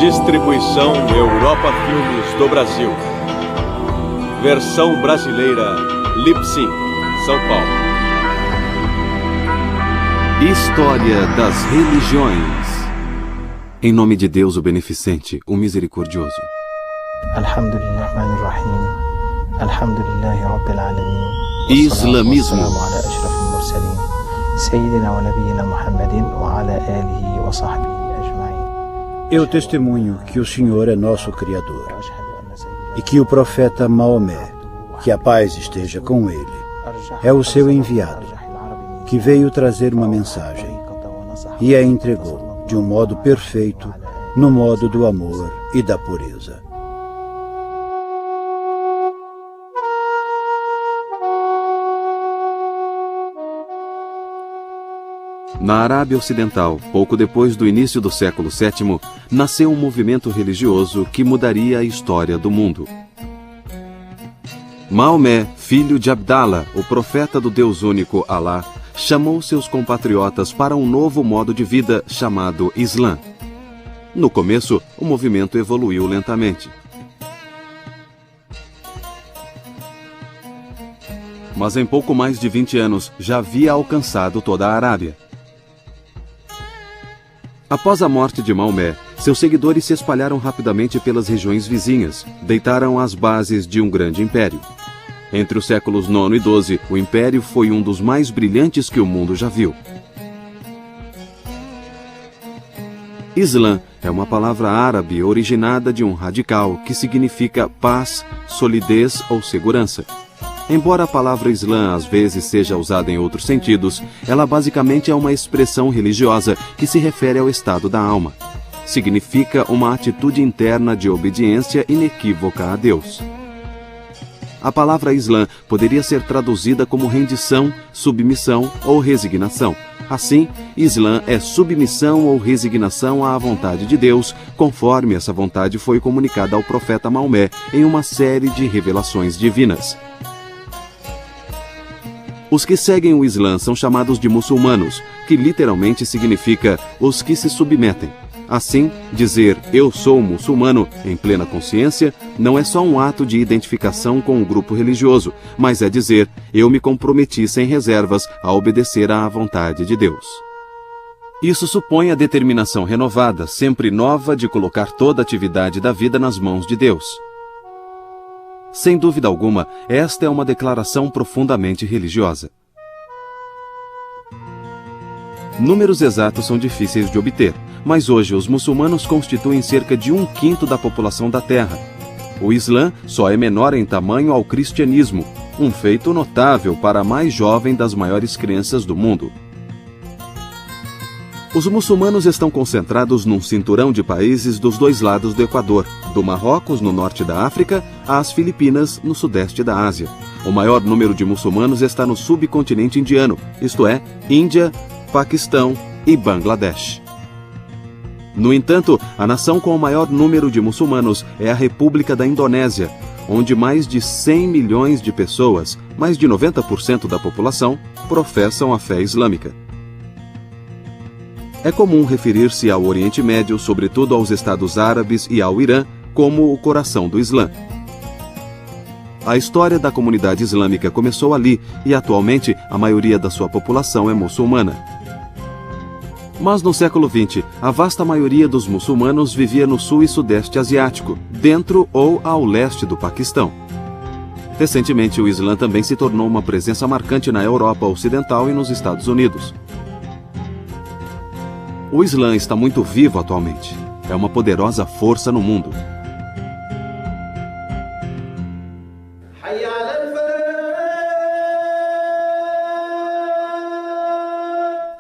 Distribuição Europa Filmes do Brasil. Versão brasileira Lipsyn, São Paulo. História das religiões. Em nome de Deus, o Beneficente, o Misericordioso. Islamismo. Eu testemunho que o Senhor é nosso Criador e que o profeta Maomé, que a paz esteja com ele, é o seu enviado, que veio trazer uma mensagem e a entregou de um modo perfeito, no modo do amor e da pureza. Na Arábia Ocidental, pouco depois do início do século VII, nasceu um movimento religioso que mudaria a história do mundo. Maomé, filho de Abdallah, o profeta do Deus único Alá, chamou seus compatriotas para um novo modo de vida chamado Islã. No começo, o movimento evoluiu lentamente. Mas em pouco mais de 20 anos já havia alcançado toda a Arábia. Após a morte de Maomé, seus seguidores se espalharam rapidamente pelas regiões vizinhas, deitaram as bases de um grande império. Entre os séculos IX e XII, o império foi um dos mais brilhantes que o mundo já viu. Islã é uma palavra árabe originada de um radical que significa paz, solidez ou segurança. Embora a palavra Islã às vezes seja usada em outros sentidos, ela basicamente é uma expressão religiosa que se refere ao estado da alma. Significa uma atitude interna de obediência inequívoca a Deus. A palavra Islã poderia ser traduzida como rendição, submissão ou resignação. Assim, Islã é submissão ou resignação à vontade de Deus, conforme essa vontade foi comunicada ao profeta Maomé em uma série de revelações divinas. Os que seguem o Islã são chamados de muçulmanos, que literalmente significa os que se submetem. Assim, dizer eu sou muçulmano em plena consciência não é só um ato de identificação com um grupo religioso, mas é dizer eu me comprometi sem reservas a obedecer à vontade de Deus. Isso supõe a determinação renovada, sempre nova, de colocar toda a atividade da vida nas mãos de Deus. Sem dúvida alguma, esta é uma declaração profundamente religiosa. Números exatos são difíceis de obter, mas hoje os muçulmanos constituem cerca de 1/5 da população da Terra. O Islã só é menor em tamanho ao cristianismo, um feito notável para a mais jovem das maiores crenças do mundo. Os muçulmanos estão concentrados num cinturão de países dos dois lados do Equador, do Marrocos, no norte da África, às Filipinas, no sudeste da Ásia. O maior número de muçulmanos está no subcontinente indiano, isto é, Índia, Paquistão e Bangladesh. No entanto, a nação com o maior número de muçulmanos é a República da Indonésia, onde mais de 100 milhões de pessoas, mais de 90% da população, professam a fé islâmica. É comum referir-se ao Oriente Médio, sobretudo aos Estados Árabes e ao Irã, como o coração do Islã. A história da comunidade islâmica começou ali e, atualmente, a maioria da sua população é muçulmana. Mas no século XX, a vasta maioria dos muçulmanos vivia no sul e sudeste asiático, dentro ou ao leste do Paquistão. Recentemente, o Islã também se tornou uma presença marcante na Europa Ocidental e nos Estados Unidos. O Islã está muito vivo atualmente. É uma poderosa força no mundo.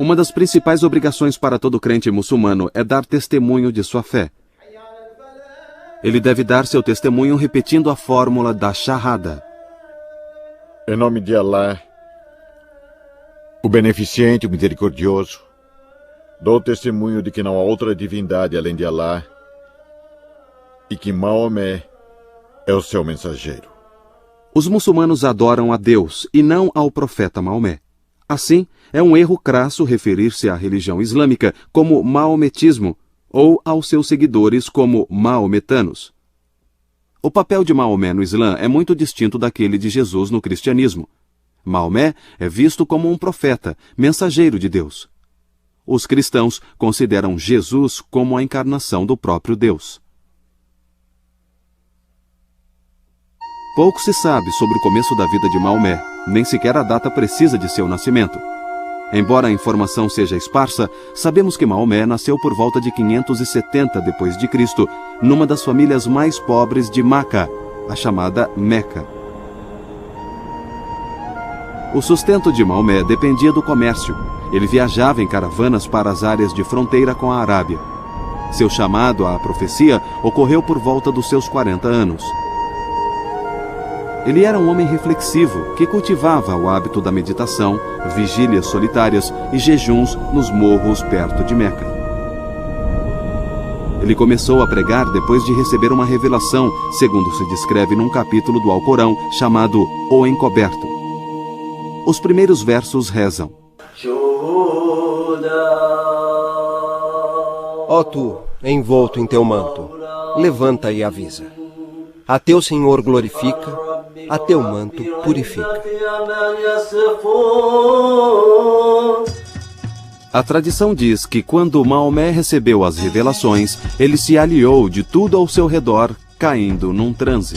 Uma das principais obrigações para todo crente muçulmano é dar testemunho de sua fé. Ele deve dar seu testemunho repetindo a fórmula da Shahada. Em nome de Alá, o Beneficente, o Misericordioso, dou testemunho de que não há outra divindade além de Alá e que Maomé é o seu mensageiro. Os muçulmanos adoram a Deus e não ao profeta Maomé. Assim, é um erro crasso referir-se à religião islâmica como maometismo, ou aos seus seguidores como maometanos. O papel de Maomé no Islã é muito distinto daquele de Jesus no cristianismo. Maomé é visto como um profeta, mensageiro de Deus. Os cristãos consideram Jesus como a encarnação do próprio Deus. Pouco se sabe sobre o começo da vida de Maomé, nem sequer a data precisa de seu nascimento. Embora a informação seja esparsa, sabemos que Maomé nasceu por volta de 570 d.C., numa das famílias mais pobres de Maca, a chamada Meca. O sustento de Maomé dependia do comércio. Ele viajava em caravanas para as áreas de fronteira com a Arábia. Seu chamado à profecia ocorreu por volta dos seus 40 anos. Ele era um homem reflexivo que cultivava o hábito da meditação, vigílias solitárias e jejuns nos morros perto de Meca. Ele começou a pregar depois de receber uma revelação, segundo se descreve num capítulo do Alcorão chamado O Encoberto. Os primeiros versos rezam: Ó tu, envolto em teu manto, levanta e avisa. A teu Senhor glorifica, a teu manto purifica. A tradição diz que quando Maomé recebeu as revelações, ele se aliou de tudo ao seu redor, caindo num transe.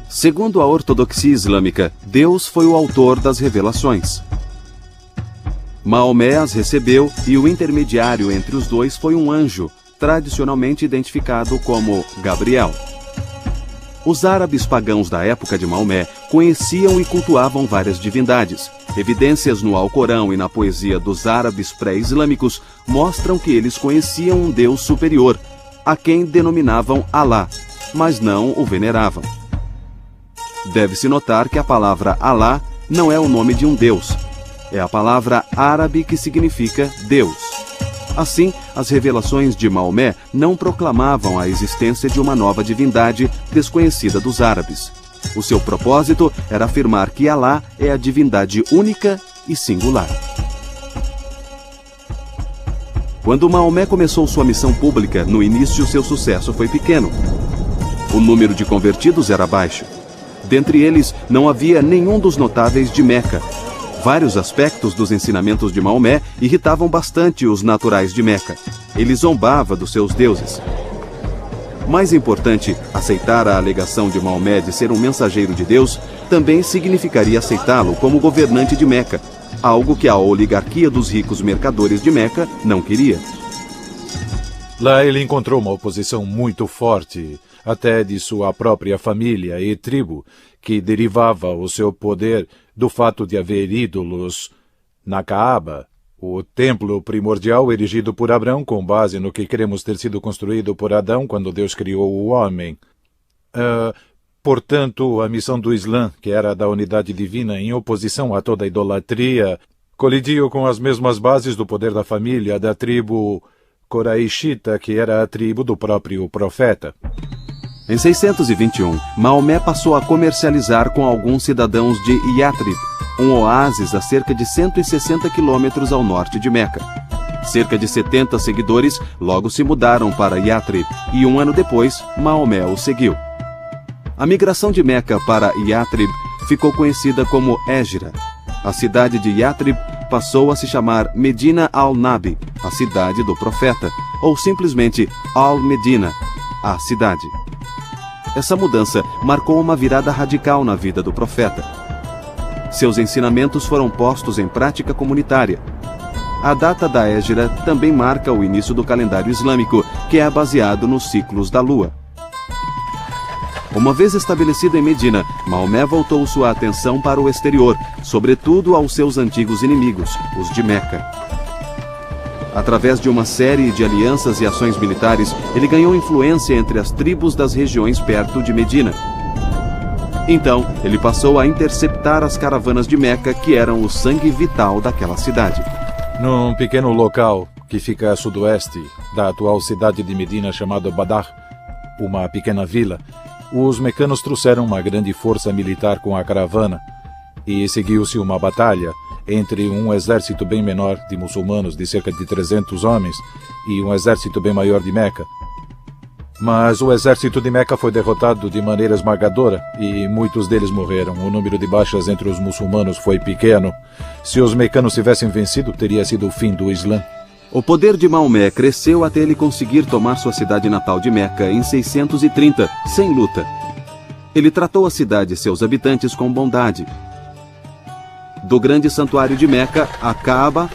Segundo a ortodoxia islâmica, Deus foi o autor das revelações. Maomé as recebeu e o intermediário entre os dois foi um anjo, tradicionalmente identificado como Gabriel. Os árabes pagãos da época de Maomé conheciam e cultuavam várias divindades. Evidências no Alcorão e na poesia dos árabes pré-islâmicos mostram que eles conheciam um Deus superior, a quem denominavam Alá, mas não o veneravam. Deve-se notar que a palavra Alá não é o nome de um Deus. É a palavra árabe que significa Deus. Assim, as revelações de Maomé não proclamavam a existência de uma nova divindade desconhecida dos árabes. O seu propósito era afirmar que Alá é a divindade única e singular. Quando Maomé começou sua missão pública, no início seu sucesso foi pequeno. O número de convertidos era baixo. Dentre eles, não havia nenhum dos notáveis de Meca. Vários aspectos dos ensinamentos de Maomé irritavam bastante os naturais de Meca. Ele zombava dos seus deuses. Mais importante, aceitar a alegação de Maomé de ser um mensageiro de Deus também significaria aceitá-lo como governante de Meca, algo que a oligarquia dos ricos mercadores de Meca não queria. Lá ele encontrou uma oposição muito forte, até de sua própria família e tribo, que derivava o seu poder do fato de haver ídolos na Kaaba, o templo primordial erigido por Abraão com base no que cremos ter sido construído por Adão quando Deus criou o homem. Portanto, a missão do Islã, que era da unidade divina em oposição a toda a idolatria, colidiu com as mesmas bases do poder da família da tribo Coraishita, que era a tribo do próprio profeta. Em 621, Maomé passou a comercializar com alguns cidadãos de Yatrib, um oásis a cerca de 160 quilômetros ao norte de Meca. Cerca de 70 seguidores logo se mudaram para Yatrib e um ano depois, Maomé o seguiu. A migração de Meca para Yatrib ficou conhecida como Égira. A cidade de Yatrib passou a se chamar Medina al-Nabi, a cidade do profeta, ou simplesmente Al-Medina, a cidade. Essa mudança marcou uma virada radical na vida do profeta. Seus ensinamentos foram postos em prática comunitária. A data da Égira também marca o início do calendário islâmico, que é baseado nos ciclos da lua. Uma vez estabelecido em Medina, Maomé voltou sua atenção para o exterior, sobretudo aos seus antigos inimigos, os de Meca. Através de uma série de alianças e ações militares, ele ganhou influência entre as tribos das regiões perto de Medina. Então, ele passou a interceptar as caravanas de Meca, que eram o sangue vital daquela cidade. Num pequeno local que fica a sudoeste da atual cidade de Medina, chamado Badar, uma pequena vila, os mecanos trouxeram uma grande força militar com a caravana e seguiu-se uma batalha entre um exército bem menor de muçulmanos, de cerca de 300 homens, e um exército bem maior de Meca. Mas o exército de Meca foi derrotado de maneira esmagadora e muitos deles morreram. O número de baixas entre os muçulmanos foi pequeno. Se os mecanos tivessem vencido, teria sido o fim do Islã. O poder de Maomé cresceu até ele conseguir tomar sua cidade natal de Meca em 630, sem luta. Ele tratou a cidade e seus habitantes com bondade. Do grande santuário de Meca, a Kaaba,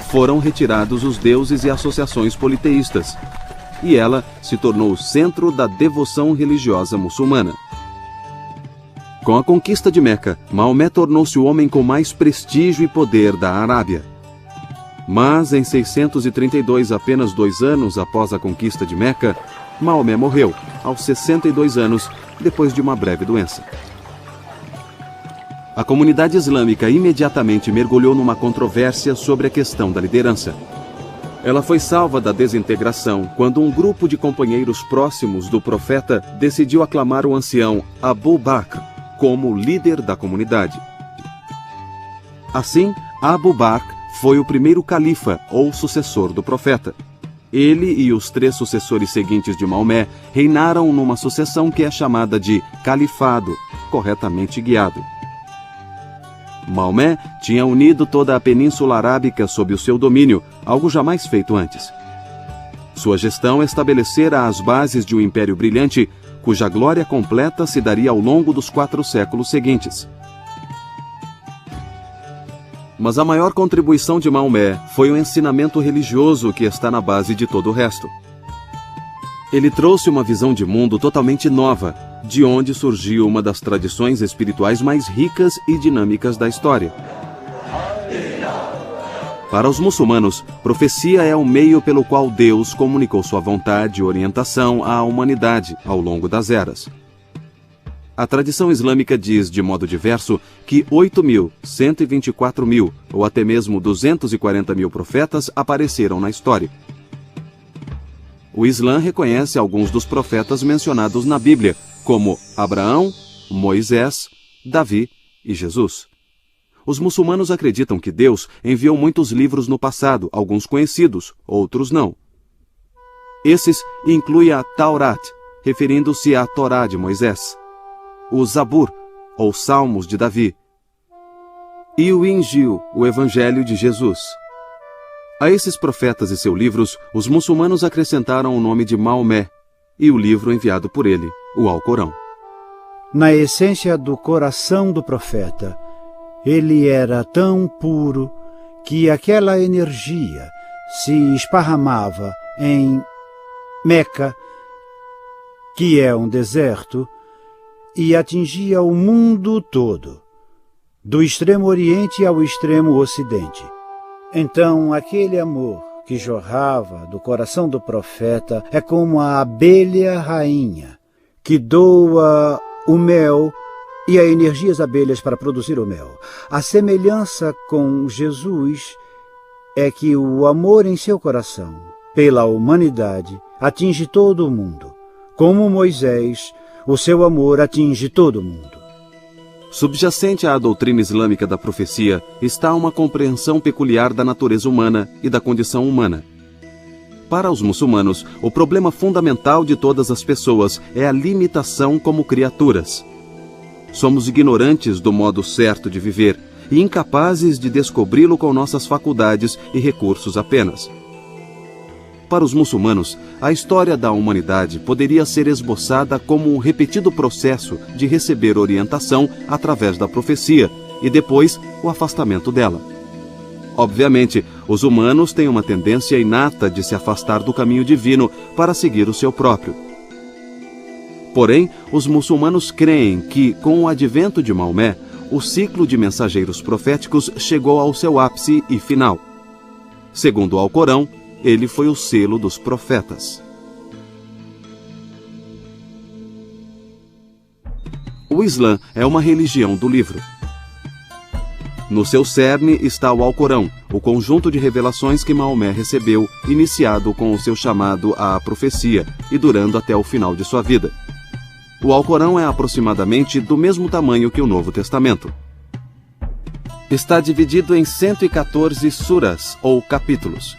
foram retirados os deuses e associações politeístas, e ela se tornou o centro da devoção religiosa muçulmana. Com a conquista de Meca, Maomé tornou-se o homem com mais prestígio e poder da Arábia. Mas em 632, apenas 2 anos após a conquista de Meca, Maomé morreu, aos 62 anos, depois de uma breve doença. A comunidade islâmica imediatamente mergulhou numa controvérsia sobre a questão da liderança. Ela foi salva da desintegração quando um grupo de companheiros próximos do profeta decidiu aclamar o ancião Abu Bakr como líder da comunidade. Assim, Abu Bakr foi o primeiro califa ou sucessor do profeta. Ele e os 3 sucessores seguintes de Maomé reinaram numa sucessão que é chamada de califado, corretamente guiado. Maomé tinha unido toda a Península Arábica sob o seu domínio, algo jamais feito antes. Sua gestão estabelecera as bases de um império brilhante, cuja glória completa se daria ao longo dos 4 séculos seguintes. Mas a maior contribuição de Maomé foi o ensinamento religioso que está na base de todo o resto. Ele trouxe uma visão de mundo totalmente nova, de onde surgiu uma das tradições espirituais mais ricas e dinâmicas da história. Para os muçulmanos, profecia é o meio pelo qual Deus comunicou sua vontade e orientação à humanidade ao longo das eras. A tradição islâmica diz, de modo diverso, que 8.000, 124.000 ou até mesmo 240.000 profetas apareceram na história. O Islã reconhece alguns dos profetas mencionados na Bíblia, como Abraão, Moisés, Davi e Jesus. Os muçulmanos acreditam que Deus enviou muitos livros no passado, alguns conhecidos, outros não. Esses incluem a Taurat, referindo-se à Torá de Moisés, o Zabur, ou Salmos de Davi, e o Injil, o Evangelho de Jesus. A esses profetas e seus livros, os muçulmanos acrescentaram o nome de Maomé e o livro enviado por ele, o Alcorão. Na essência do coração do profeta, ele era tão puro que aquela energia se esparramava em Meca, que é um deserto, e atingia o mundo todo, do extremo oriente ao extremo ocidente. Então, aquele amor que jorrava do coração do profeta é como a abelha rainha, que doa o mel e a energia das abelhas para produzir o mel. A semelhança com Jesus é que o amor em seu coração, pela humanidade, atinge todo o mundo. Como Moisés, o seu amor atinge todo o mundo. Subjacente à doutrina islâmica da profecia está uma compreensão peculiar da natureza humana e da condição humana. Para os muçulmanos, o problema fundamental de todas as pessoas é a limitação como criaturas. Somos ignorantes do modo certo de viver e incapazes de descobri-lo com nossas faculdades e recursos apenas. Para os muçulmanos, a história da humanidade poderia ser esboçada como um repetido processo de receber orientação através da profecia e depois o afastamento dela. Obviamente, os humanos têm uma tendência inata de se afastar do caminho divino para seguir o seu próprio. Porém, os muçulmanos creem que, com o advento de Maomé, o ciclo de mensageiros proféticos chegou ao seu ápice e final. Segundo o Alcorão, ele foi o selo dos profetas. O Islã é uma religião do livro. No seu cerne está o Alcorão, o conjunto de revelações que Maomé recebeu, iniciado com o seu chamado à profecia e durando até o final de sua vida. O Alcorão é aproximadamente do mesmo tamanho que o Novo Testamento. Está dividido em 114 suras, ou capítulos.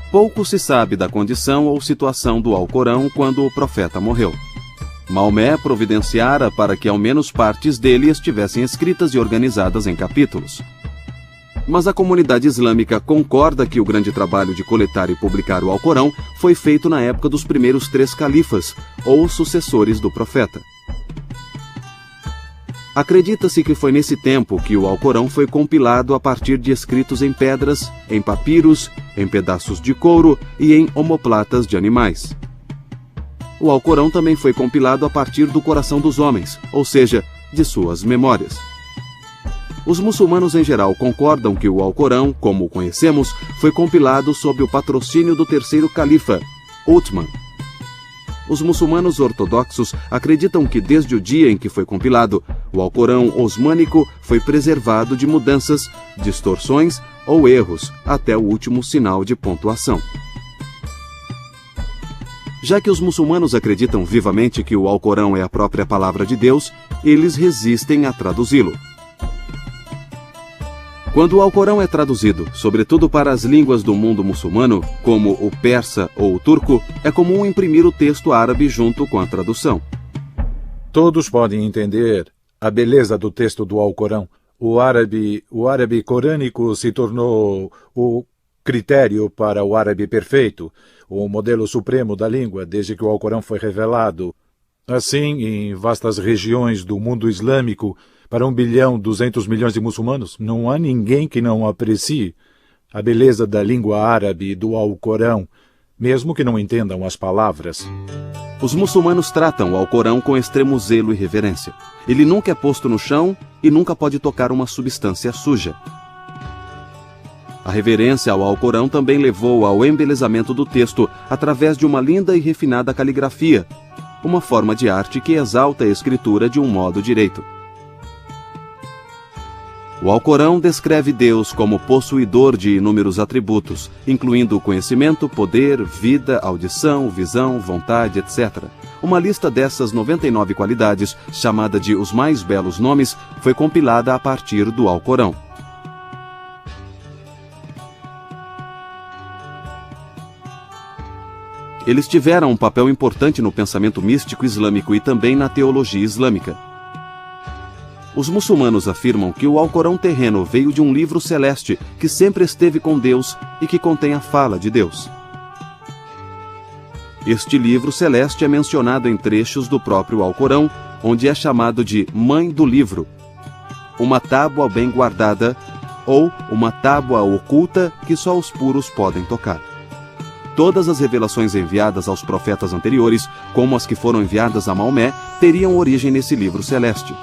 Pouco se sabe da condição ou situação do Alcorão quando o profeta morreu. Maomé providenciara para que ao menos partes dele estivessem escritas e organizadas em capítulos. Mas a comunidade islâmica concorda que o grande trabalho de coletar e publicar o Alcorão foi feito na época dos primeiros 3 califas, ou sucessores do profeta. Acredita-se que foi nesse tempo que o Alcorão foi compilado a partir de escritos em pedras, em papiros, em pedaços de couro e em omoplatas de animais. O Alcorão também foi compilado a partir do coração dos homens, ou seja, de suas memórias. Os muçulmanos em geral concordam que o Alcorão, como o conhecemos, foi compilado sob o patrocínio do terceiro califa, Uthman. Os muçulmanos ortodoxos acreditam que desde o dia em que foi compilado, o Alcorão osmânico foi preservado de mudanças, distorções ou erros até o último sinal de pontuação. Já que os muçulmanos acreditam vivamente que o Alcorão é a própria palavra de Deus, eles resistem a traduzi-lo. Quando o Alcorão é traduzido, sobretudo para as línguas do mundo muçulmano, como o persa ou o turco, é comum imprimir o texto árabe junto com a tradução. Todos podem entender a beleza do texto do Alcorão. O árabe corânico se tornou o critério para o árabe perfeito, o modelo supremo da língua desde que o Alcorão foi revelado. Assim, em vastas regiões do mundo islâmico, para 1,2 bilhão de muçulmanos, não há ninguém que não aprecie a beleza da língua árabe do Alcorão, mesmo que não entendam as palavras. Os muçulmanos tratam o Alcorão com extremo zelo e reverência. Ele nunca é posto no chão e nunca pode tocar uma substância suja. A reverência ao Alcorão também levou ao embelezamento do texto através de uma linda e refinada caligrafia, uma forma de arte que exalta a escritura de um modo direito. O Alcorão descreve Deus como possuidor de inúmeros atributos, incluindo conhecimento, poder, vida, audição, visão, vontade, etc. Uma lista dessas 99 qualidades, chamada de Os Mais Belos Nomes, foi compilada a partir do Alcorão. Eles tiveram um papel importante no pensamento místico islâmico e também na teologia islâmica. Os muçulmanos afirmam que o Alcorão terreno veio de um livro celeste que sempre esteve com Deus e que contém a fala de Deus. Este livro celeste é mencionado em trechos do próprio Alcorão, onde é chamado de Mãe do Livro, uma tábua bem guardada ou uma tábua oculta que só os puros podem tocar. Todas as revelações enviadas aos profetas anteriores, como as que foram enviadas a Maomé, teriam origem nesse livro celeste.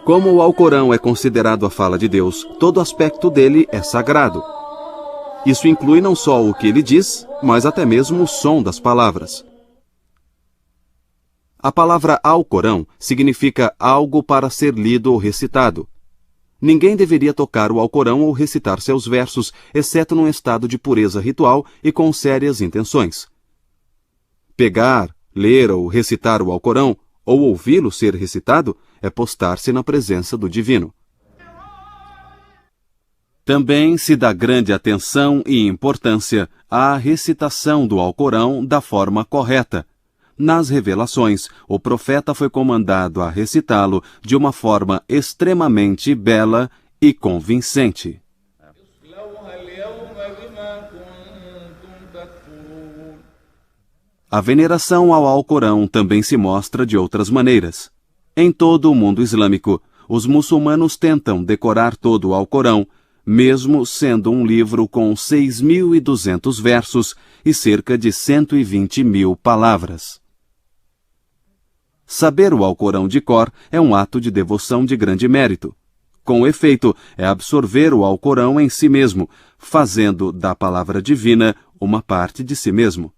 Como o Alcorão é considerado a fala de Deus, todo aspecto dele é sagrado. Isso inclui não só o que ele diz, mas até mesmo o som das palavras. A palavra Alcorão significa algo para ser lido ou recitado. Ninguém deveria tocar o Alcorão ou recitar seus versos, exceto num estado de pureza ritual e com sérias intenções. Pegar, ler ou recitar o Alcorão, ou ouvi-lo ser recitado, é postar-se na presença do divino. Também se dá grande atenção e importância à recitação do Alcorão da forma correta. Nas revelações, o profeta foi comandado a recitá-lo de uma forma extremamente bela e convincente. A veneração ao Alcorão também se mostra de outras maneiras. Em todo o mundo islâmico, os muçulmanos tentam decorar todo o Alcorão, mesmo sendo um livro com 6.200 versos e cerca de 120.000 palavras. Saber o Alcorão de cor é um ato de devoção de grande mérito. Com efeito, é absorver o Alcorão em si mesmo, fazendo da palavra divina uma parte de si mesmo.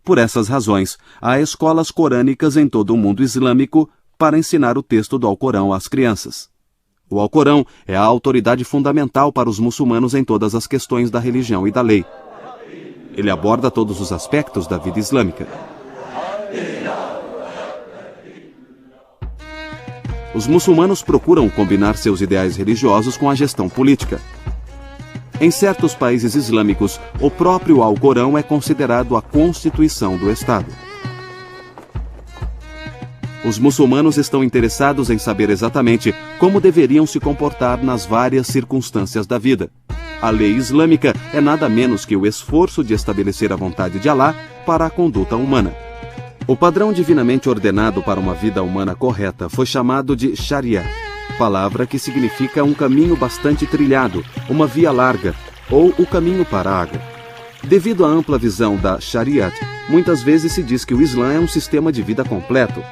Por essas razões, há escolas corânicas em todo o mundo islâmico para ensinar o texto do Alcorão às crianças. O Alcorão é a autoridade fundamental para os muçulmanos em todas as questões da religião e da lei. Ele aborda todos os aspectos da vida islâmica. os muçulmanos procuram combinar seus ideais religiosos com a gestão política. Em certos países islâmicos, o próprio Alcorão é considerado a constituição do Estado. Os muçulmanos estão interessados em saber exatamente como deveriam se comportar nas várias circunstâncias da vida. A lei islâmica é nada menos que o esforço de estabelecer a vontade de Alá para a conduta humana. O padrão divinamente ordenado para uma vida humana correta foi chamado de Sharia, palavra que significa um caminho bastante trilhado, uma via larga, ou o caminho para a água. Devido à ampla visão da Shariat, muitas vezes se diz que o Islã é um sistema de vida completo.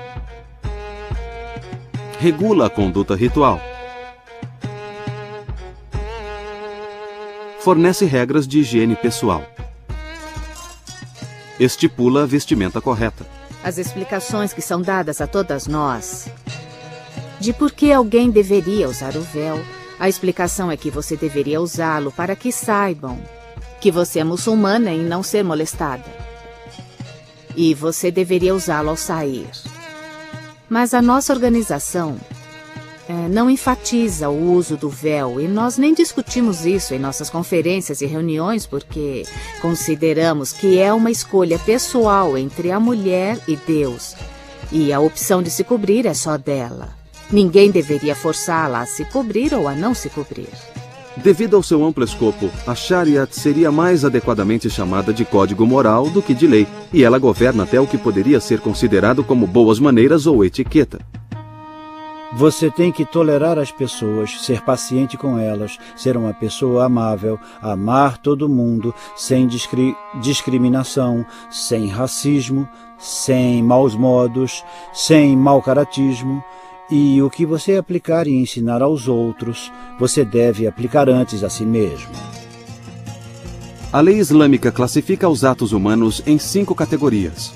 Regula a conduta ritual. Fornece regras de higiene pessoal. Estipula a vestimenta correta. As explicações que são dadas a todas nós de por que alguém deveria usar o véu, a explicação é que você deveria usá-lo para que saibam que você é muçulmana e não ser molestada. E você deveria usá-lo ao sair. Mas a nossa organização não enfatiza o uso do véu e nós nem discutimos isso em nossas conferências e reuniões porque consideramos que é uma escolha pessoal entre a mulher e Deus e a opção de se cobrir é só dela. Ninguém deveria forçá-la a se cobrir ou a não se cobrir. Devido ao seu amplo escopo, a Shariat seria mais adequadamente chamada de código moral do que de lei, e ela governa até o que poderia ser considerado como boas maneiras ou etiqueta. Você tem que tolerar as pessoas, ser paciente com elas, ser uma pessoa amável, amar todo mundo, sem discriminação, sem racismo, sem maus modos, sem mau caratismo. E o que você aplicar e ensinar aos outros, você deve aplicar antes a si mesmo. A lei islâmica classifica os atos humanos em 5 categorias.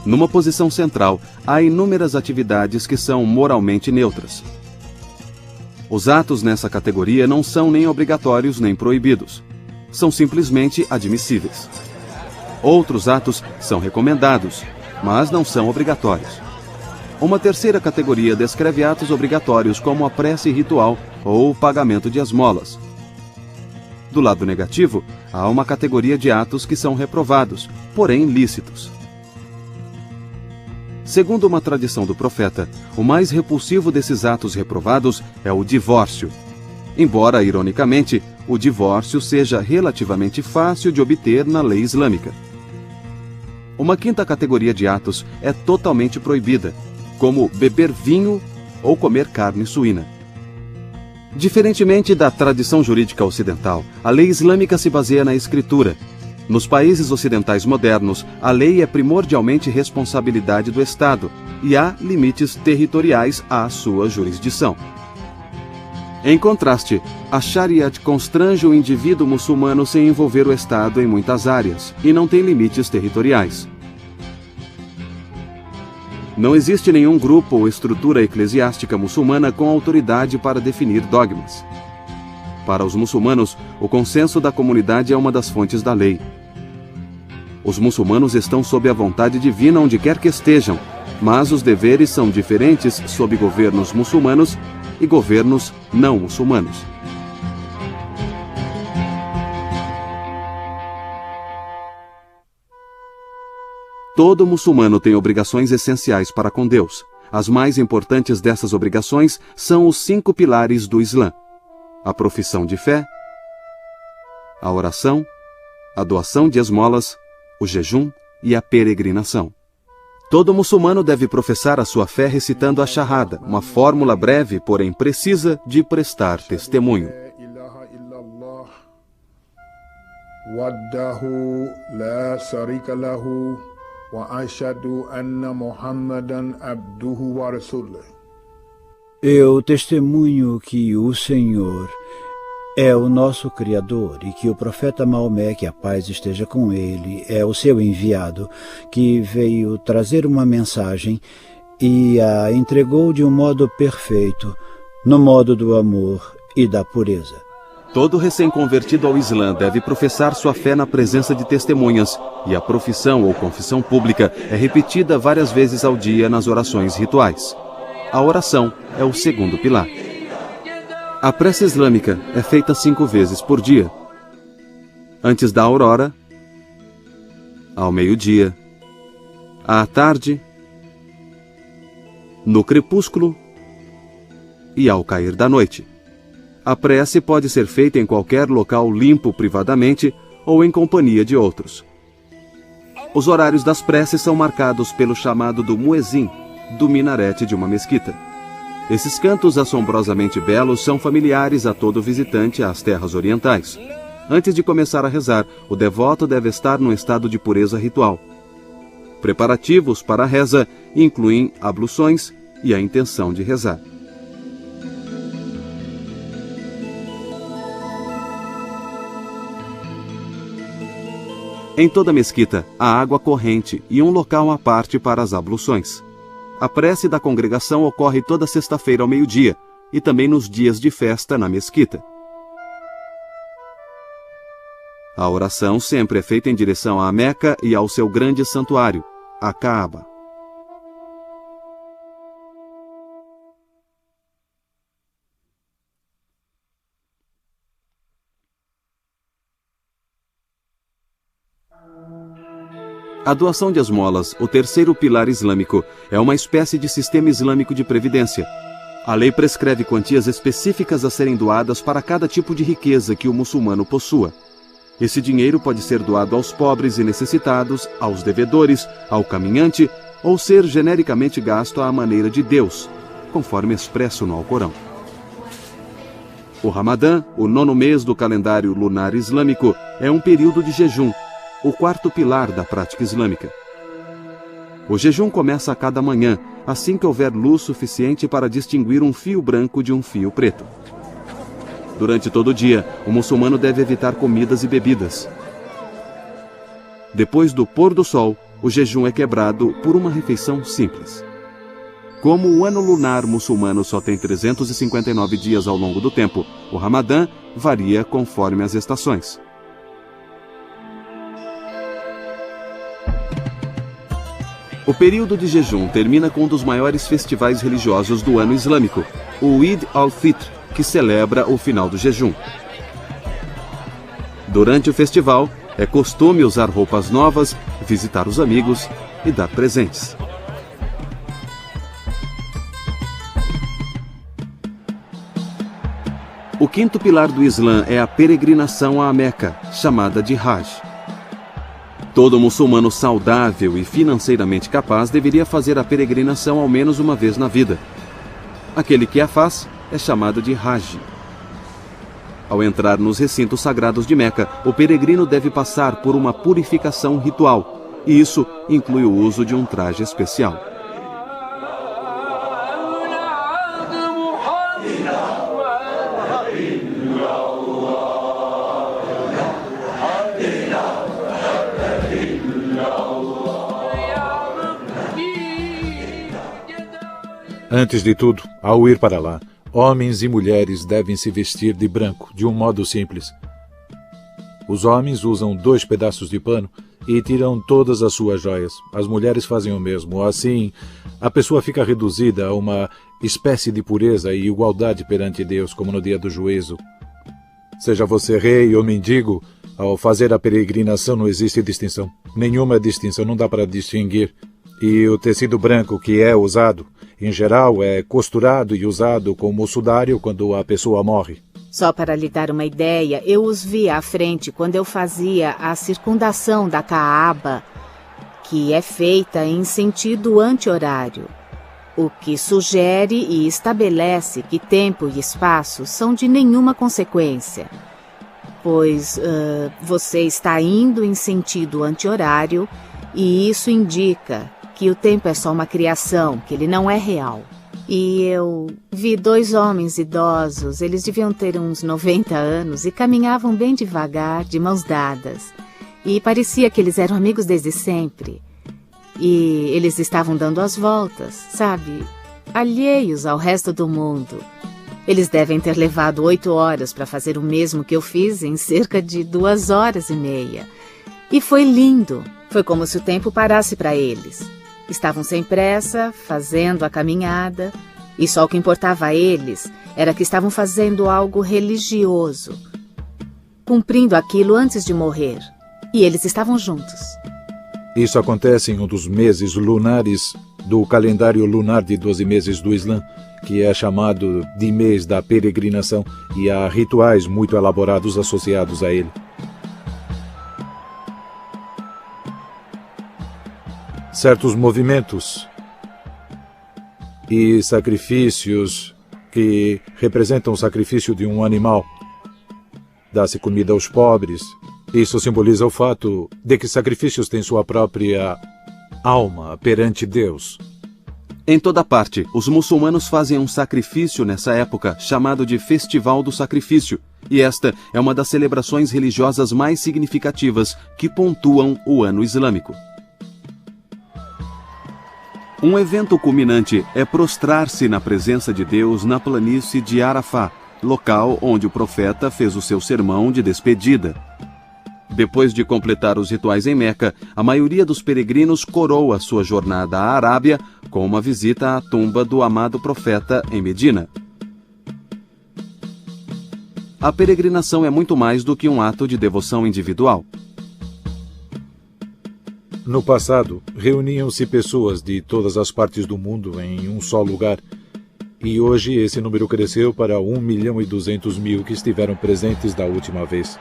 Numa posição central, há inúmeras atividades que são moralmente neutras. Os atos nessa categoria não são nem obrigatórios nem proibidos. São simplesmente admissíveis. Outros atos são recomendados, mas não são obrigatórios. Uma terceira categoria descreve atos obrigatórios como a prece ritual ou o pagamento de esmolas. Do lado negativo, há uma categoria de atos que são reprovados, porém lícitos. Segundo uma tradição do profeta, o mais repulsivo desses atos reprovados é o divórcio. Embora, ironicamente, o divórcio seja relativamente fácil de obter na lei islâmica. Uma quinta categoria de atos é totalmente proibida, como beber vinho ou comer carne suína. Diferentemente da tradição jurídica ocidental, a lei islâmica se baseia na escritura. Nos países ocidentais modernos, a lei é primordialmente responsabilidade do Estado e há limites territoriais à sua jurisdição. Em contraste, a Shariat constrange o indivíduo muçulmano sem envolver o Estado em muitas áreas e não tem limites territoriais. Não existe nenhum grupo ou estrutura eclesiástica muçulmana com autoridade para definir dogmas. Para os muçulmanos, o consenso da comunidade é uma das fontes da lei. Os muçulmanos estão sob a vontade divina onde quer que estejam, mas os deveres são diferentes sob governos muçulmanos e governos não muçulmanos. Todo muçulmano tem obrigações essenciais para com Deus. As mais importantes dessas obrigações são os 5 pilares do Islã: a profissão de fé, a oração, a doação de esmolas, o jejum e a peregrinação. Todo muçulmano deve professar a sua fé recitando a Shahada, uma fórmula breve, porém precisa, de prestar testemunho. Eu testemunho que o Senhor é o nosso Criador e que o profeta Maomé, que a paz esteja com ele, é o seu enviado, que veio trazer uma mensagem e a entregou de um modo perfeito, no modo do amor e da pureza. Todo recém-convertido ao Islã deve professar sua fé na presença de testemunhas, e a profissão ou confissão pública é repetida várias vezes ao dia nas orações rituais. A oração é o segundo pilar. A prece islâmica é feita 5 vezes por dia. Antes da aurora, ao meio-dia, à tarde, no crepúsculo e ao cair da noite. A prece pode ser feita em qualquer local limpo privadamente ou em companhia de outros. Os horários das preces são marcados pelo chamado do muezim, do minarete de uma mesquita. Esses cantos assombrosamente belos são familiares a todo visitante às terras orientais. Antes de começar a rezar, o devoto deve estar num estado de pureza ritual. Preparativos para a reza incluem abluções e a intenção de rezar. Em toda mesquita, há água corrente e um local à parte para as abluções. A prece da congregação ocorre toda sexta-feira ao meio-dia e também nos dias de festa na mesquita. A oração sempre é feita em direção à Meca e ao seu grande santuário, a Kaaba. A doação de esmolas, o terceiro pilar islâmico, é uma espécie de sistema islâmico de previdência. A lei prescreve quantias específicas a serem doadas para cada tipo de riqueza que o muçulmano possua. Esse dinheiro pode ser doado aos pobres e necessitados, aos devedores, ao caminhante, ou ser genericamente gasto à maneira de Deus, conforme expresso no Alcorão. O Ramadã, o 9º mês do calendário lunar islâmico, é um período de jejum, o quarto pilar da prática islâmica. O jejum começa a cada manhã, assim que houver luz suficiente para distinguir um fio branco de um fio preto. Durante todo o dia, o muçulmano deve evitar comidas e bebidas. Depois do pôr do sol, o jejum é quebrado por uma refeição simples. Como o ano lunar muçulmano só tem 359 dias ao longo do tempo, o Ramadã varia conforme as estações. O período de jejum termina com um dos maiores festivais religiosos do ano islâmico, o Eid al-Fitr, que celebra o final do jejum. Durante o festival, é costume usar roupas novas, visitar os amigos e dar presentes. O quinto pilar do Islã é a peregrinação à Meca, chamada de Hajj. Todo muçulmano saudável e financeiramente capaz deveria fazer a peregrinação ao menos uma vez na vida. Aquele que a faz é chamado de Haji. Ao entrar nos recintos sagrados de Meca, o peregrino deve passar por uma purificação ritual, e isso inclui o uso de um traje especial. Antes de tudo, ao ir para lá, homens e mulheres devem se vestir de branco, de um modo simples. Os homens usam 2 pedaços de pano e tiram todas as suas joias. As mulheres fazem o mesmo. Assim, a pessoa fica reduzida a uma espécie de pureza e igualdade perante Deus, como no dia do juízo. Seja você rei ou mendigo, ao fazer a peregrinação não existe distinção. Nenhuma distinção, não dá para distinguir. E o tecido branco que é usado, em geral, é costurado e usado como sudário quando a pessoa morre. Só para lhe dar uma ideia, eu os vi à frente quando eu fazia a circundação da Kaaba, que é feita em sentido anti-horário, o que sugere e estabelece que tempo e espaço são de nenhuma consequência, pois você está indo em sentido anti-horário e isso indica que o tempo é só uma criação, que ele não é real. E eu vi 2 homens idosos, eles deviam ter uns 90 anos e caminhavam bem devagar, de mãos dadas. E parecia que eles eram amigos desde sempre. E eles estavam dando as voltas, sabe? Alheios ao resto do mundo. Eles devem ter levado 8 horas para fazer o mesmo que eu fiz em cerca de 2 horas e meia. E foi lindo. Foi como se o tempo parasse para eles. Estavam sem pressa, fazendo a caminhada, E só o que importava a eles era que estavam fazendo algo religioso, cumprindo aquilo antes de morrer. E eles estavam juntos. Isso acontece em um dos meses lunares do calendário lunar de 12 meses do Islã, que é chamado de mês da peregrinação, e há rituais muito elaborados associados a ele. Certos movimentos e sacrifícios que representam o sacrifício de um animal. Dá-se comida aos pobres. Isso simboliza o fato de que sacrifícios têm sua própria alma perante Deus. Em toda parte, os muçulmanos fazem um sacrifício nessa época, chamado de Festival do Sacrifício, e esta é uma das celebrações religiosas mais significativas que pontuam o ano islâmico. Um evento culminante é prostrar-se na presença de Deus na planície de Arafá, local onde o profeta fez o seu sermão de despedida. Depois de completar os rituais em Meca, a maioria dos peregrinos coroa sua jornada à Arábia com uma visita à tumba do amado profeta em Medina. A peregrinação é muito mais do que um ato de devoção individual. No passado, reuniam-se pessoas de todas as partes do mundo em um só lugar, e hoje esse número cresceu para 1.200.000 que estiveram presentes da última vez.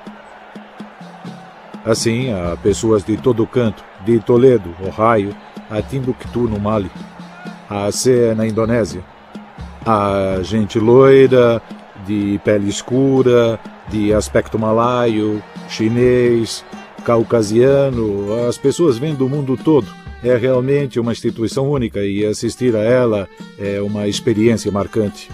Assim, há pessoas de todo canto, de Toledo, Ohio, a Timbuktu, no Mali, a Aceh, na Indonésia. Há gente loira, de pele escura, de aspecto malaio, chinês, caucasiano. As pessoas vêm do mundo todo. É realmente uma instituição única e assistir a ela é uma experiência marcante.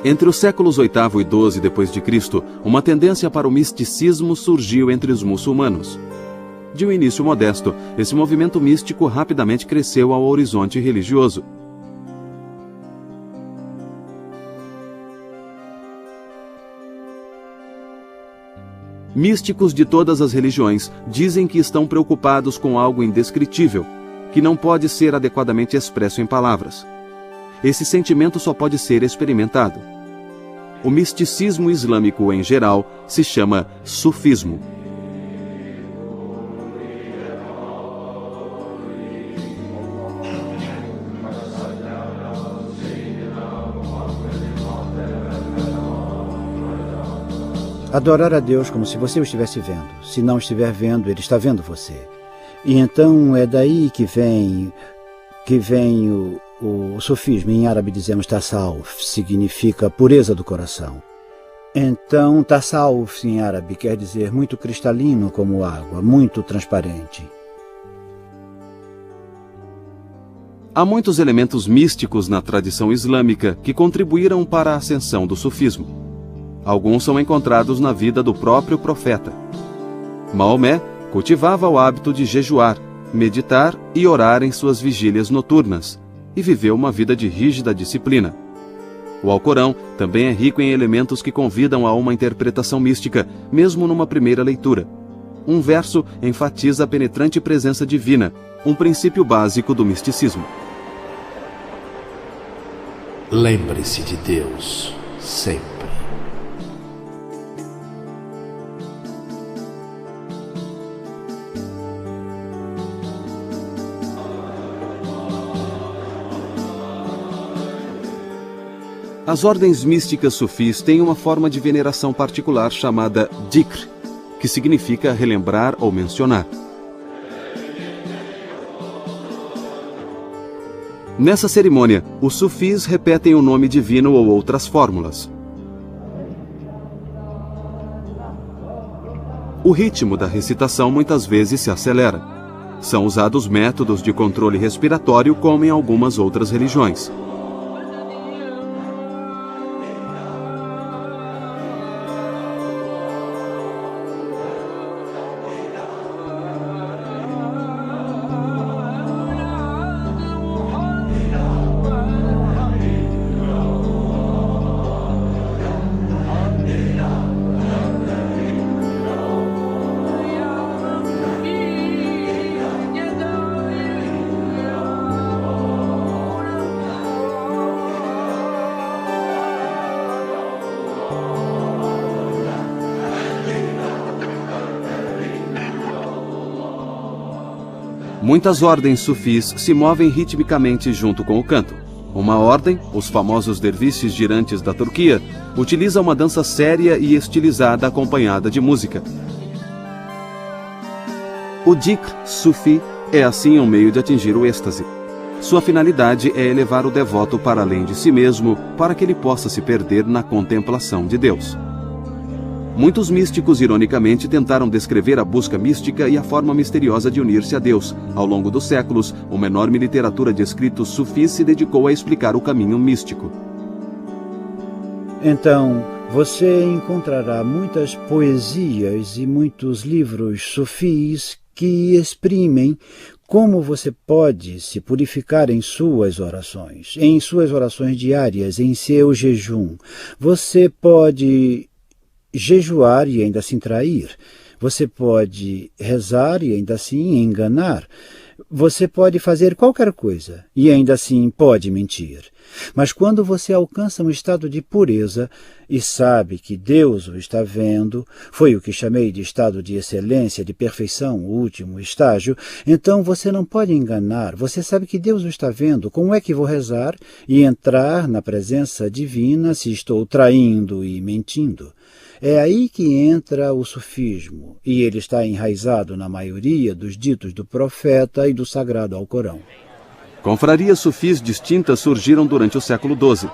Entre os séculos VIII e XII d.C., uma tendência para o misticismo surgiu entre os muçulmanos. De um início modesto, esse movimento místico rapidamente cresceu ao horizonte religioso. Místicos de todas as religiões dizem que estão preocupados com algo indescritível, que não pode ser adequadamente expresso em palavras. Esse sentimento só pode ser experimentado. O misticismo islâmico, em geral, se chama sufismo. Adorar a Deus como se você o estivesse vendo. Se não estiver vendo, Ele está vendo você. E então é daí que vem o sufismo. Em árabe dizemos tasawuf, significa pureza do coração. Então tasawuf em árabe quer dizer muito cristalino como água, muito transparente. Há muitos elementos místicos na tradição islâmica que contribuíram para a ascensão do sufismo. Alguns são encontrados na vida do próprio profeta. Maomé cultivava o hábito de jejuar, meditar e orar em suas vigílias noturnas, e viveu uma vida de rígida disciplina. O Alcorão também é rico em elementos que convidam a uma interpretação mística, mesmo numa primeira leitura. Um verso enfatiza a penetrante presença divina, um princípio básico do misticismo. Lembre-se de Deus sempre. As ordens místicas sufis têm uma forma de veneração particular chamada dhikr, que significa relembrar ou mencionar. Nessa cerimônia, os sufis repetem o nome divino ou outras fórmulas. O ritmo da recitação muitas vezes se acelera. São usados métodos de controle respiratório como em algumas outras religiões. Muitas ordens sufis se movem ritmicamente junto com o canto. Uma ordem, os famosos derviches girantes da Turquia, utiliza uma dança séria e estilizada acompanhada de música. O dhikr sufi é assim um meio de atingir o êxtase. Sua finalidade é elevar o devoto para além de si mesmo, para que ele possa se perder na contemplação de Deus. Muitos místicos, ironicamente, tentaram descrever a busca mística e a forma misteriosa de unir-se a Deus. Ao longo dos séculos, uma enorme literatura de escritos sufis se dedicou a explicar o caminho místico. Então, você encontrará muitas poesias e muitos livros sufis que exprimem como você pode se purificar em suas orações diárias, em seu jejum. Você pode jejuar e ainda assim trair. Você pode rezar e ainda assim enganar. Você pode fazer qualquer coisa e ainda assim pode mentir. Mas quando você alcança um estado de pureza e sabe que Deus o está vendo, foi o que chamei de estado de excelência, de perfeição, o último estágio, então você não pode enganar. Você sabe que Deus o está vendo. Como é que vou rezar e entrar na presença divina se estou traindo e mentindo? É aí que entra o sufismo, e ele está enraizado na maioria dos ditos do profeta e do sagrado Alcorão. Confrarias sufis distintas surgiram durante o século XII.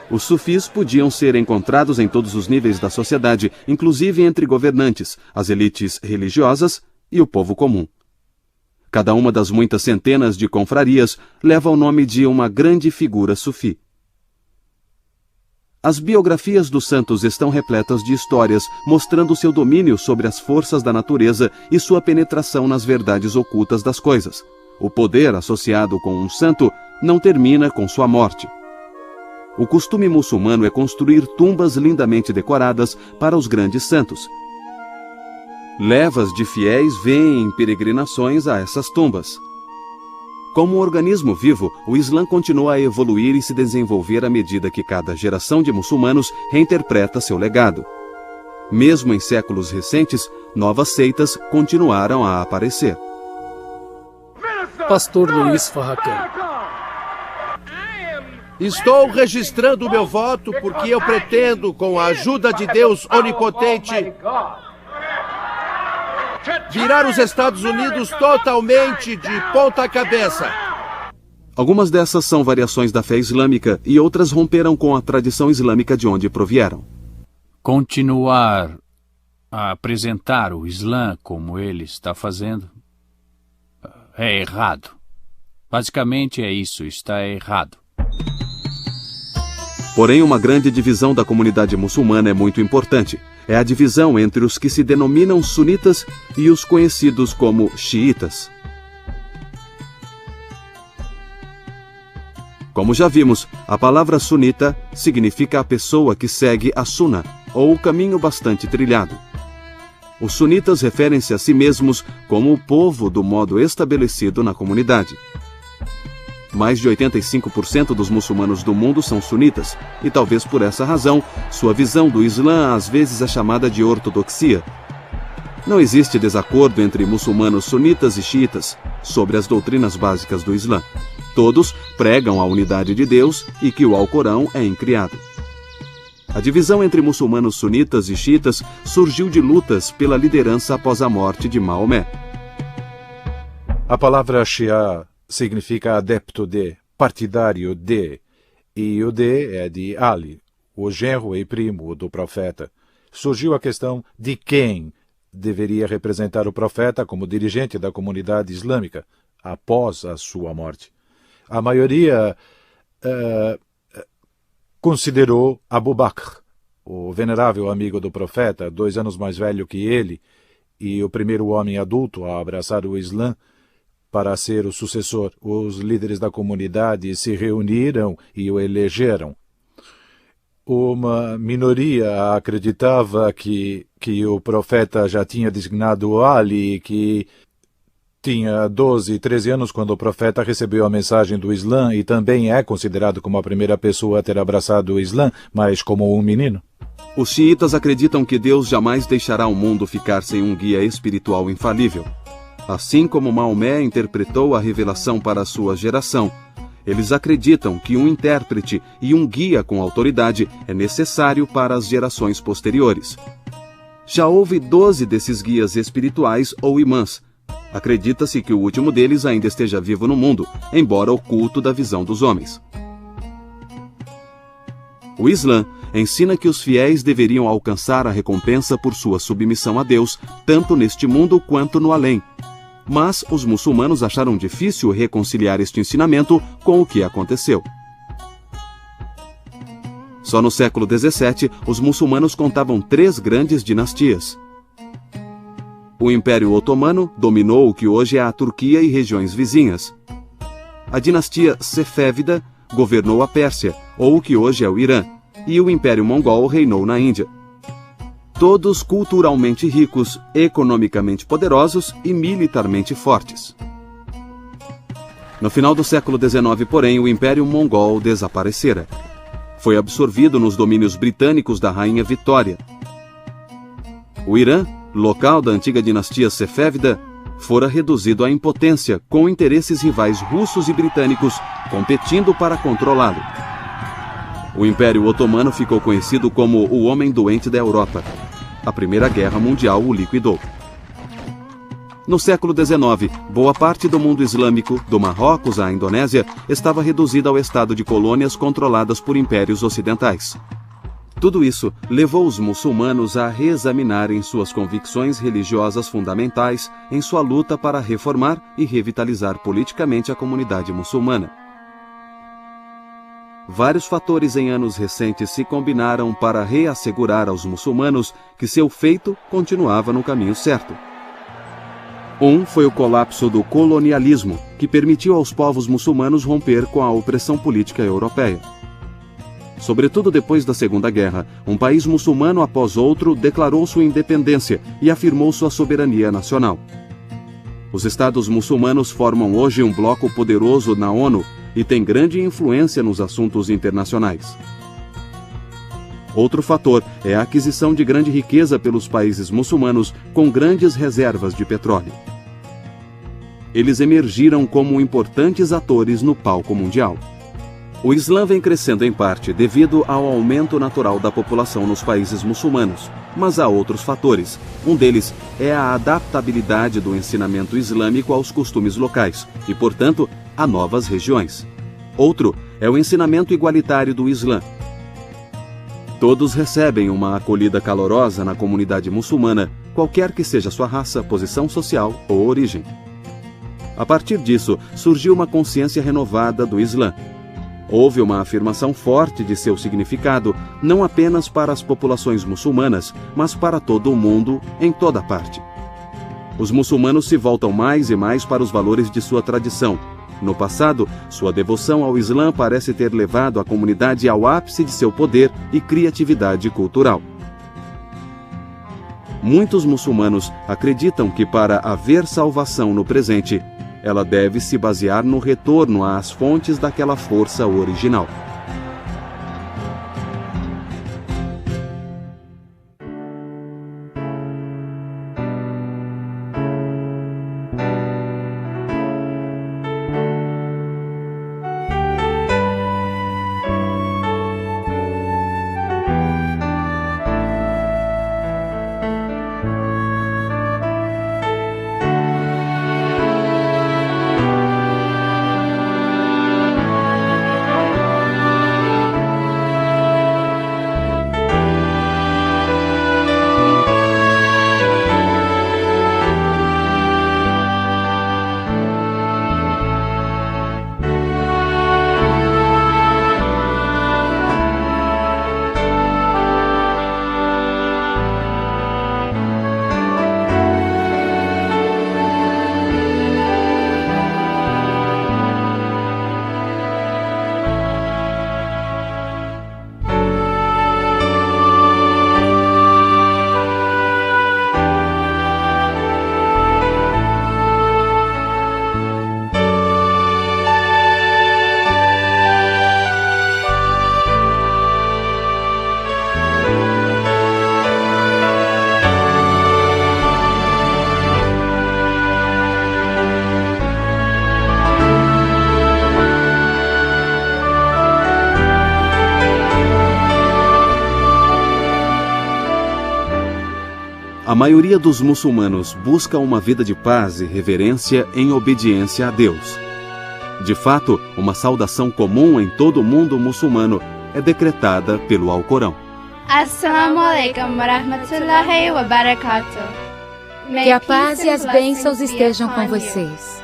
Os sufis podiam ser encontrados em todos os níveis da sociedade, inclusive entre governantes, as elites religiosas e o povo comum. Cada uma das muitas centenas de confrarias leva o nome de uma grande figura sufi. As biografias dos santos estão repletas de histórias, mostrando seu domínio sobre as forças da natureza e sua penetração nas verdades ocultas das coisas. O poder associado com um santo não termina com sua morte. O costume muçulmano é construir tumbas lindamente decoradas para os grandes santos. Levas de fiéis vêm em peregrinações a essas tumbas. Como um organismo vivo, o Islã continua a evoluir e se desenvolver à medida que cada geração de muçulmanos reinterpreta seu legado. Mesmo em séculos recentes, novas seitas continuaram a aparecer. Pastor Luiz Farrakhan. Estou registrando o meu voto porque eu pretendo, com a ajuda de Deus Onipotente, virar os Estados Unidos totalmente de ponta cabeça. Algumas dessas são variações da fé islâmica e outras romperam com a tradição islâmica de onde provieram. Continuar a apresentar o Islã como ele está fazendo é errado. Basicamente é isso, está errado. Porém, uma grande divisão da comunidade muçulmana é muito importante. É a divisão entre os que se denominam sunitas e os conhecidos como xiitas. Como já vimos, a palavra sunita significa a pessoa que segue a suna, ou o caminho bastante trilhado. Os sunitas referem-se a si mesmos como o povo do modo estabelecido na comunidade. Mais de 85% dos muçulmanos do mundo são sunitas, e talvez por essa razão, sua visão do Islã às vezes é chamada de ortodoxia. Não existe desacordo entre muçulmanos sunitas e xiitas sobre as doutrinas básicas do Islã. Todos pregam a unidade de Deus e que o Alcorão é incriado. A divisão entre muçulmanos sunitas e xiitas surgiu de lutas pela liderança após a morte de Maomé. A palavra Shia significa adepto de, partidário de, e o de é de Ali, o genro e primo do profeta. Surgiu a questão de quem deveria representar o profeta como dirigente da comunidade islâmica após a sua morte. A maioria considerou Abu Bakr, o venerável amigo do profeta, 2 anos mais velho que ele, e o primeiro homem adulto a abraçar o Islã, para ser o sucessor. Os líderes da comunidade se reuniram e o elegeram. Uma minoria acreditava que o profeta já tinha designado Ali, que tinha 12, 13 anos quando o profeta recebeu a mensagem do Islã e também é considerado como a primeira pessoa a ter abraçado o Islã, mas como um menino. Os xiitas acreditam que Deus jamais deixará o mundo ficar sem um guia espiritual infalível. Assim como Maomé interpretou a revelação para a sua geração, eles acreditam que um intérprete e um guia com autoridade é necessário para as gerações posteriores. Já houve 12 desses guias espirituais ou imãs. Acredita-se que o último deles ainda esteja vivo no mundo, embora oculto da visão dos homens. O Islã ensina que os fiéis deveriam alcançar a recompensa por sua submissão a Deus, tanto neste mundo quanto no além. Mas os muçulmanos acharam difícil reconciliar este ensinamento com o que aconteceu. Só no século XVII, os muçulmanos contavam 3 grandes dinastias. O Império Otomano dominou o que hoje é a Turquia e regiões vizinhas. A dinastia Sefévida governou a Pérsia, ou o que hoje é o Irã, e o Império Mongol reinou na Índia. Todos culturalmente ricos, economicamente poderosos e militarmente fortes. No final do século XIX, porém, o Império Mongol desaparecera. Foi absorvido nos domínios britânicos da Rainha Vitória. O Irã, local da antiga dinastia Sefévida, fora reduzido à impotência, com interesses rivais russos e britânicos competindo para controlá-lo. O Império Otomano ficou conhecido como o Homem Doente da Europa. A Primeira Guerra Mundial o liquidou. No século XIX, boa parte do mundo islâmico, do Marrocos à Indonésia, estava reduzida ao estado de colônias controladas por impérios ocidentais. Tudo isso levou os muçulmanos a reexaminarem suas convicções religiosas fundamentais em sua luta para reformar e revitalizar politicamente a comunidade muçulmana. Vários fatores em anos recentes se combinaram para reassegurar aos muçulmanos que seu feito continuava no caminho certo. Um foi o colapso do colonialismo, que permitiu aos povos muçulmanos romper com a opressão política europeia. Sobretudo depois da Segunda Guerra, um país muçulmano após outro declarou sua independência e afirmou sua soberania nacional. Os estados muçulmanos formam hoje um bloco poderoso na ONU e têm grande influência nos assuntos internacionais. Outro fator é a aquisição de grande riqueza pelos países muçulmanos com grandes reservas de petróleo. Eles emergiram como importantes atores no palco mundial. O Islã vem crescendo em parte devido ao aumento natural da população nos países muçulmanos, mas há outros fatores. Um deles é a adaptabilidade do ensinamento islâmico aos costumes locais e, portanto, a novas regiões. Outro é o ensinamento igualitário do Islã. Todos recebem uma acolhida calorosa na comunidade muçulmana, qualquer que seja sua raça, posição social ou origem. A partir disso, surgiu uma consciência renovada do Islã. Houve uma afirmação forte de seu significado, não apenas para as populações muçulmanas, mas para todo o mundo, em toda parte. Os muçulmanos se voltam mais e mais para os valores de sua tradição. No passado, sua devoção ao Islã parece ter levado a comunidade ao ápice de seu poder e criatividade cultural. Muitos muçulmanos acreditam que para haver salvação no presente, ela deve se basear no retorno às fontes daquela força original. A maioria dos muçulmanos busca uma vida de paz e reverência em obediência a Deus. De fato, uma saudação comum em todo o mundo muçulmano é decretada pelo Alcorão. Assalamu alaikum wa rahmatullahi wa barakatuh. Que a paz e as bênçãos estejam com vocês.